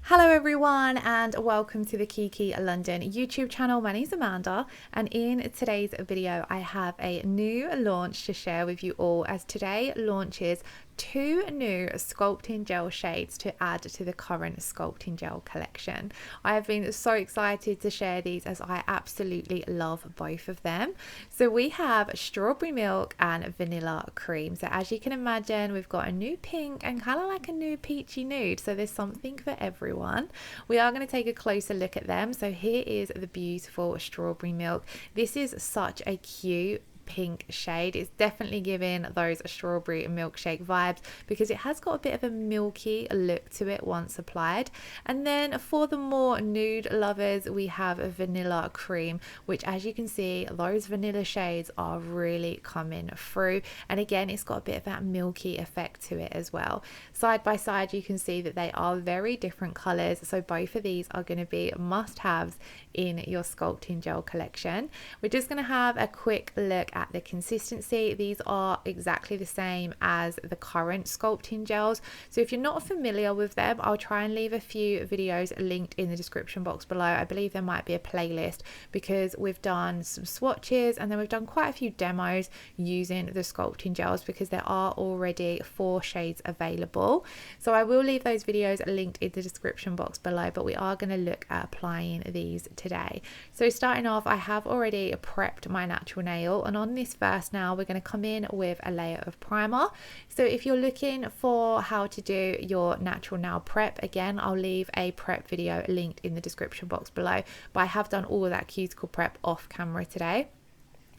Hello everyone and welcome to the Kiki London YouTube channel. My name is Amanda and in today's video I have a new launch to share with you all, as today launches 2 new Sculpting Gel shades to add to the current Sculpting Gel collection. I have been so excited to share these as I absolutely love both of them. So we have strawberry milk and vanilla cream. So as you can imagine, we've got a new pink and kind of like a new peachy nude. So there's something for everyone. We are going to take a closer look at them. So here is the beautiful strawberry milk. This is such a cute pink shade. It's definitely giving those strawberry milkshake vibes because it has got a bit of a milky look to it once applied. And then for the more nude lovers, we have a vanilla cream, which as you can see, those vanilla shades are really coming through, and again it's got a bit of that milky effect to it as well. Side by side you can see that they are very different colors, so both of these are going to be must-haves in your Sculpting Gel collection. We're just going to have a quick look at the consistency. These are exactly the same as the current Sculpting Gels, so if you're not familiar with them, I'll try and leave a few videos linked in the description box below. I believe there might be a playlist because we've done some swatches and then we've done quite a few demos using the Sculpting Gels because there are already 4 shades available. So I will leave those videos linked in the description box below, but we are going to look at applying these today. So starting off, I have already prepped my natural nail, and on this first now we're going to come in with a layer of primer. So if you're looking for how to do your natural nail prep, again I'll leave a prep video linked in the description box below, but I have done all of that cuticle prep off camera today.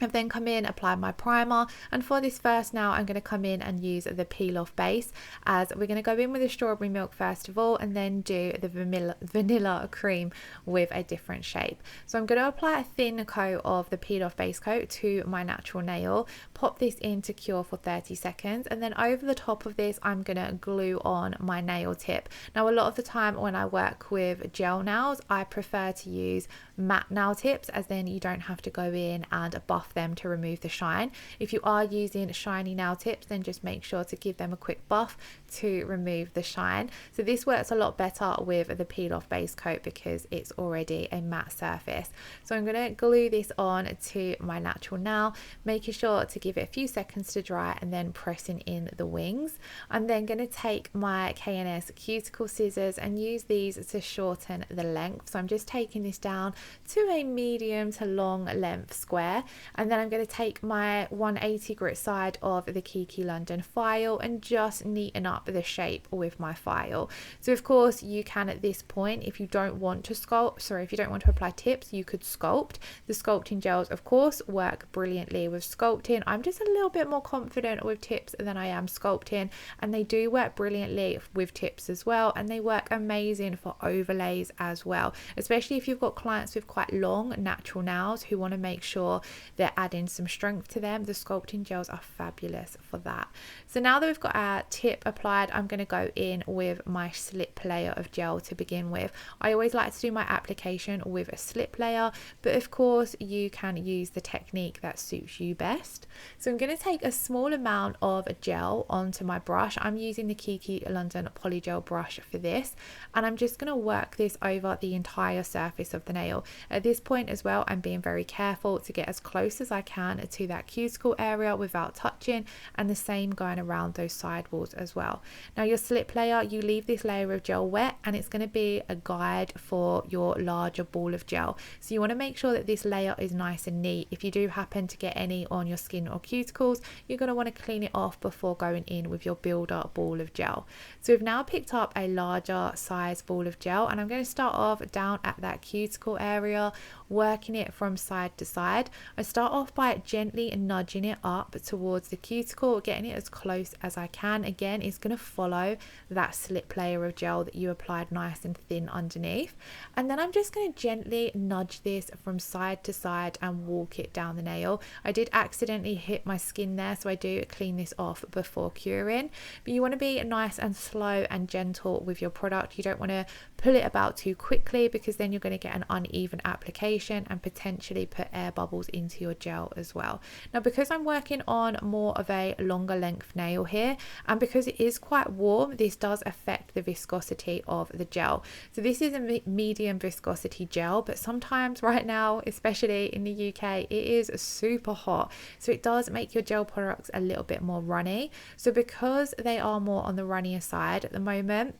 I've then come in, applied my primer, and for this first now I'm going to come in and use the peel off base, as we're going to go in with the strawberry milk first of all and then do the vanilla cream with a different shape. So I'm going to apply a thin coat of the peel off base coat to my natural nail, pop this in to cure for 30 seconds, and then over the top of this I'm going to glue on my nail tip. Now a lot of the time when I work with gel nails, I prefer to use matte nail tips, as then you don't have to go in and buff them to remove the shine. If you are using shiny nail tips, then just make sure to give them a quick buff to remove the shine. So this works a lot better with the peel off base coat because it's already a matte surface. So I'm going to glue this on to my natural nail, making sure to give it a few seconds to dry and then pressing in the wings. I'm then going to take my K&S cuticle scissors and use these to shorten the length. So I'm just taking this down to a medium to long length square, and then I'm going to take my 180 grit side of the Kiki London file and just neaten up the shape with my file. So of course you can at this point, if you don't want to if you don't want to apply tips, you could sculpt. The Sculpting Gels of course work brilliantly with sculpting. I'm just a little bit more confident with tips than I am sculpting, and they do work brilliantly with tips as well, and they work amazing for overlays as well, especially if you've got clients with quite long natural nails who want to make sure they're adding some strength to them. The Sculpting Gels are fabulous for that. So now that we've got our tip applied, I'm going to go in with my slip layer of gel to begin with. I always like to do my application with a slip layer, but of course you can use the technique that suits you best. So I'm going to take a small amount of gel onto my brush. I'm using the Kiki London Polygel brush for this, and I'm just going to work this over the entire surface of the nail. At this point as well, I'm being very careful to get as close as I can to that cuticle area without touching, and the same going around those side walls as well. Now your slip layer, you leave this layer of gel wet, and it's going to be a guide for your larger ball of gel. So you want to make sure that this layer is nice and neat. If you do happen to get any on your skin or cuticles, you're going to want to clean it off before going in with your builder ball of gel. So we've now picked up a larger size ball of gel, and I'm going to start off down at that cuticle area, working it from side to side. I start off by gently nudging it up towards the cuticle, getting it as close as I can. Again, it's going to follow that slip layer of gel that you applied nice and thin underneath, and then I'm just going to gently nudge this from side to side and walk it down the nail. I did accidentally hit my skin there, so I do clean this off before curing, but you want to be nice and slow and gentle with your product. You don't want to pull it about too quickly because then you're going to get an uneven application irritation and potentially put air bubbles into your gel as well. Now, because I'm working on more of a longer length nail here, and because it is quite warm, this does affect the viscosity of the gel. So this is a medium viscosity gel, but sometimes right now, especially in the UK, it is super hot, so it does make your gel products a little bit more runny. So because they are more on the runnier side at the moment,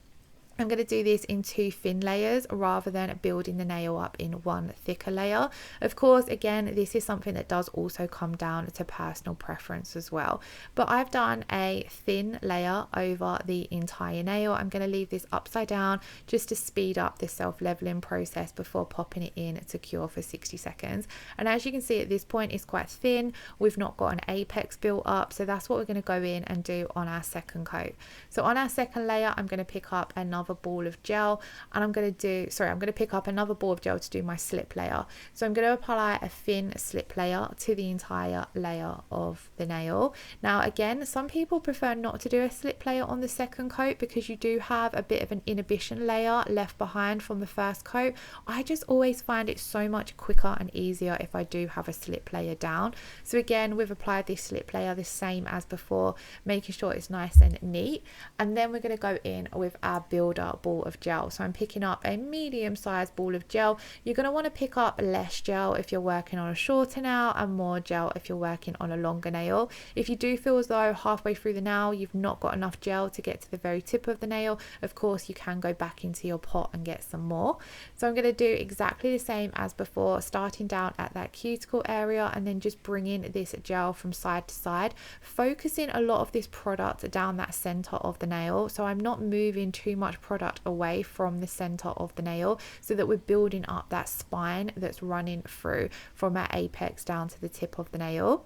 I'm going to do this in 2 thin layers rather than building the nail up in 1 thicker layer. Of course, again, this is something that does also come down to personal preference as well. But I've done a thin layer over the entire nail. I'm going to leave this upside down just to speed up the self-leveling process before popping it in to cure for 60 seconds. And as you can see at this point, it's quite thin. We've not got an apex built up, so that's what we're going to go in and do on our second coat. So on our second layer, I'm going to pick up another ball of gel, and I'm going to pick up another ball of gel to do my slip layer. So I'm going to apply a thin slip layer to the entire layer of the nail. Now again, some people prefer not to do a slip layer on the second coat because you do have a bit of an inhibition layer left behind from the first coat. I just always find it so much quicker and easier if I do have a slip layer down. So again, we've applied this slip layer the same as before, making sure it's nice and neat, and then we're going to go in with our builder ball of gel. So I'm picking up a medium-sized ball of gel. You're going to want to pick up less gel if you're working on a shorter nail and more gel if you're working on a longer nail. If you do feel as though halfway through the nail you've not got enough gel to get to the very tip of the nail, of course you can go back into your pot and get some more. So I'm going to do exactly the same as before, starting down at that cuticle area and then just bringing this gel from side to side, focusing a lot of this product down that center of the nail. So I'm not moving too much product away from the center of the nail, so that we're building up that spine that's running through from our apex down to the tip of the nail.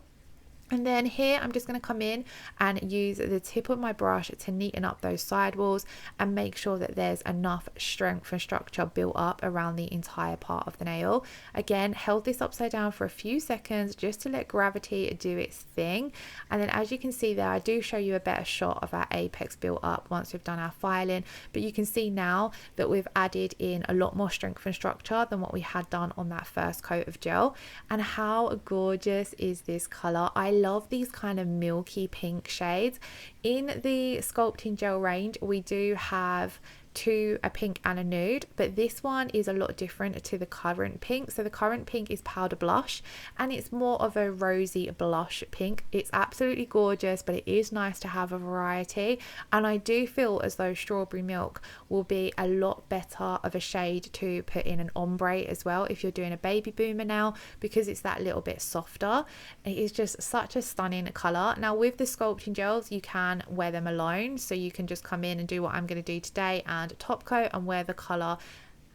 And then here I'm just going to come in and use the tip of my brush to neaten up those sidewalls and make sure that there's enough strength and structure built up around the entire part of the nail. Again, held this upside down for a few seconds just to let gravity do its thing. And then as you can see there, I do show you a better shot of our apex built up once we've done our filing, but you can see now that we've added in a lot more strength and structure than what we had done on that first coat of gel. And how gorgeous is this color? I love these kind of milky pink shades. In the Sculpting Gel range, we do have a pink and a nude, but this one is a lot different to the current pink. So the current pink is powder blush and it's more of a rosy blush pink. It's absolutely gorgeous, but it is nice to have a variety, and I do feel as though Strawberry Milk will be a lot better of a shade to put in an ombre as well if you're doing a baby boomer now, because it's that little bit softer. It is just such a stunning color. Now with the Sculpting Gels, you can wear them alone, so you can just come in and do what I'm going to do today and top coat and wear the color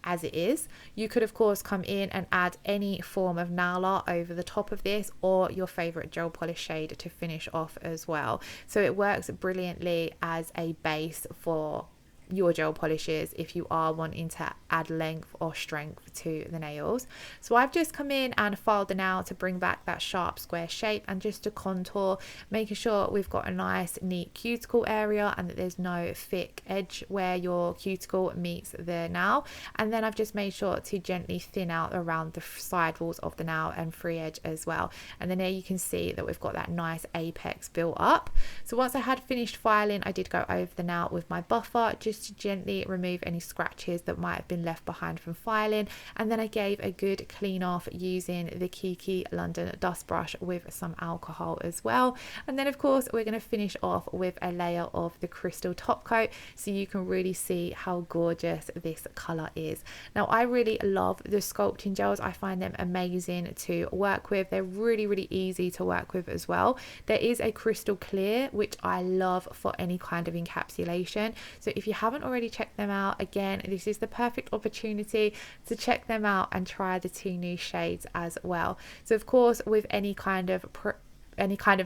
as it is. You could of course come in and add any form of nail art over the top of this, or your favorite gel polish shade to finish off as well. So it works brilliantly as a base for your gel polishes if you are wanting to add length or strength to the nails. So I've just come in and filed the nail to bring back that sharp square shape and just to contour, making sure we've got a nice neat cuticle area and that there's no thick edge where your cuticle meets the nail. And then I've just made sure to gently thin out around the side walls of the nail and free edge as well. And then there you can see that we've got that nice apex built up. So once I had finished filing, I did go over the nail with my buffer just to gently remove any scratches that might have been left behind from filing, and then I gave a good clean off using the Kiki London dust brush with some alcohol as well. And then of course we're going to finish off with a layer of the crystal top coat so you can really see how gorgeous this color is. Now I really love the Sculpting Gels. I find them amazing to work with. They're really easy to work with as well. There is a crystal clear which I love for any kind of encapsulation, so if you haven't already checked them out, again this is the perfect opportunity to check them out and try the 2 new shades as well. So of course with any kind of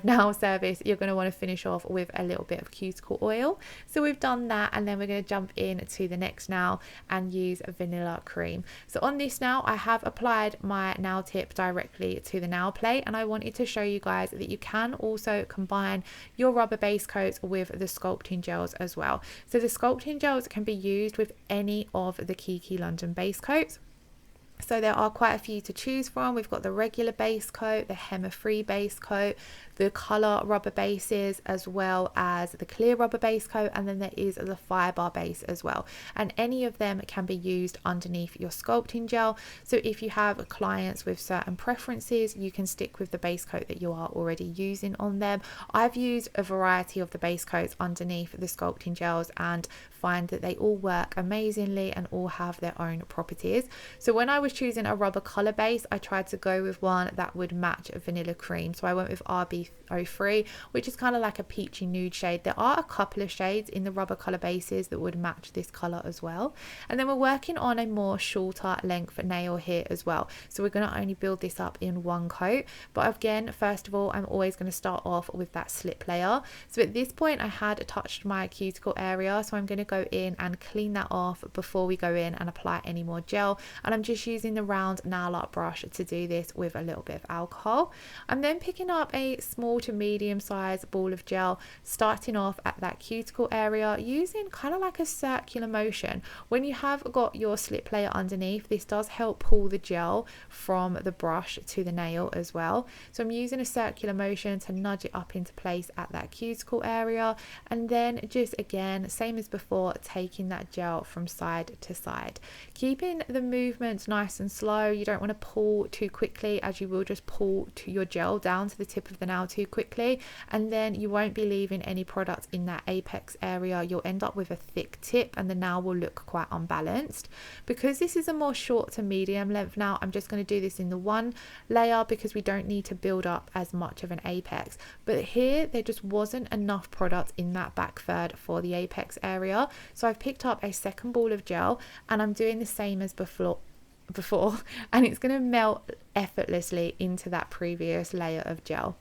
nail service, you're going to want to finish off with a little bit of cuticle oil. So we've done that, and then we're going to jump in to the next nail and use vanilla cream. So on this nail, I have applied my nail tip directly to the nail plate, and I wanted to show you guys that you can also combine your rubber base coats with the Sculpting Gels as well. So the Sculpting Gels can be used with any of the Kiki London base coats. So there are quite a few to choose from. We've got the regular base coat, the hammer-free base coat, the colour rubber bases, as well as the clear rubber base coat, and then there is the fibre base as well. And any of them can be used underneath your sculpting gel. So if you have clients with certain preferences, you can stick with the base coat that you are already using on them. I've used a variety of the base coats underneath the sculpting gels and find that they all work amazingly and all have their own properties. So when I was choosing a rubber colour base, I tried to go with one that would match a vanilla cream. So I went with RB03, which is kind of like a peachy nude shade. There are a couple of shades in the rubber colour bases that would match this colour as well. And then we're working on a more shorter length nail here as well. So we're going to only build this up in one coat. But again, first of all, I'm always going to start off with that slip layer. So at this point, I had touched my cuticle area. So I'm going to go in and clean that off before we go in and apply any more gel. And I'm just using the round nail art brush to do this with a little bit of alcohol. I'm then picking up a small to medium size ball of gel, starting off at that cuticle area, using kind of like a circular motion. When you have got your slip layer underneath, this does help pull the gel from the brush to the nail as well. So I'm using a circular motion to nudge it up into place at that cuticle area, and then just again, same as before, taking that gel from side to side, keeping the movements nice and slow. You don't want to pull too quickly, as you will just pull to your gel down to the tip of the nail too quickly, and then you won't be leaving any product in that apex area. You'll end up with a thick tip and the nail will look quite unbalanced. Because this is a more short to medium length now, I'm just going to do this in the one layer because we don't need to build up as much of an apex. But here there just wasn't enough product in that back third for the apex area. So I've picked up a second ball of gel and I'm doing the same as before and it's going to melt effortlessly into that previous layer of gel.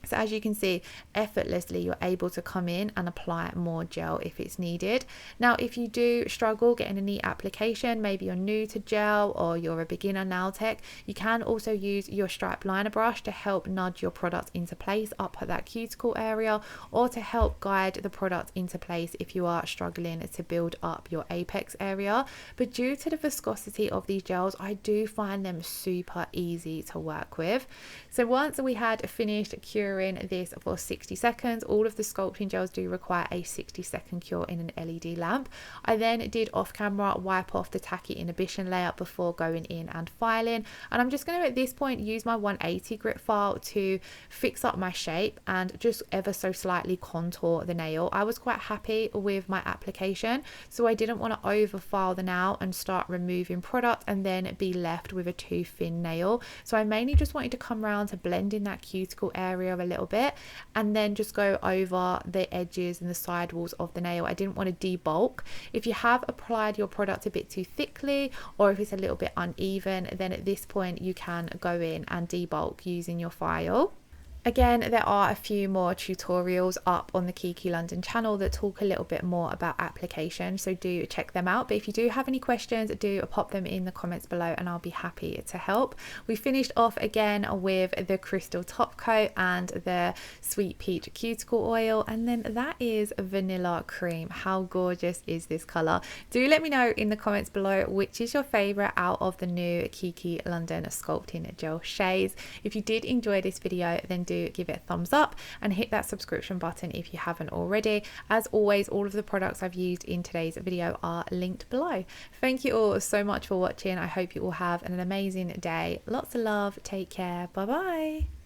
So as you can see, effortlessly you're able to come in and apply more gel if it's needed. Now, if you do struggle getting a neat application, maybe you're new to gel or you're a beginner nail tech, you can also use your stripe liner brush to help nudge your product into place up at that cuticle area, or to help guide the product into place if you are struggling to build up your apex area. But due to the viscosity of these gels, I do find them super easy to work with. So once we had finished curing this for 60 seconds, all of the sculpting gels do require a 60-second cure in an LED lamp. I then did off camera wipe off the tacky inhibition layer before going in and filing, and I'm just going to at this point use my 180 grit file to fix up my shape and just ever so slightly contour the nail. I was quite happy with my application, so I didn't want to over file the nail and start removing product and then be left with a too thin nail. So I mainly just wanted to come around to blend in that cuticle area a little bit and then just go over the edges and the sidewalls of the nail. I didn't want to debulk. If you have applied your product a bit too thickly, or if it's a little bit uneven, then at this point you can go in and debulk using your file. Again, there are a few more tutorials up on the Kiki London channel that talk a little bit more about application, so do check them out. But if you do have any questions, do pop them in the comments below and I'll be happy to help. We finished off again with the crystal top coat and the sweet peach cuticle oil, and then that is vanilla cream. How gorgeous is this colour? Do let me know in the comments below which is your favourite out of the new Kiki London Sculpting Gel shades. If you did enjoy this video, then do give it a thumbs up and hit that subscription button if you haven't already. As always, all of the products I've used in today's video are linked below. Thank you all so much for watching. I hope you all have an amazing day. Lots of love. Take care. Bye bye.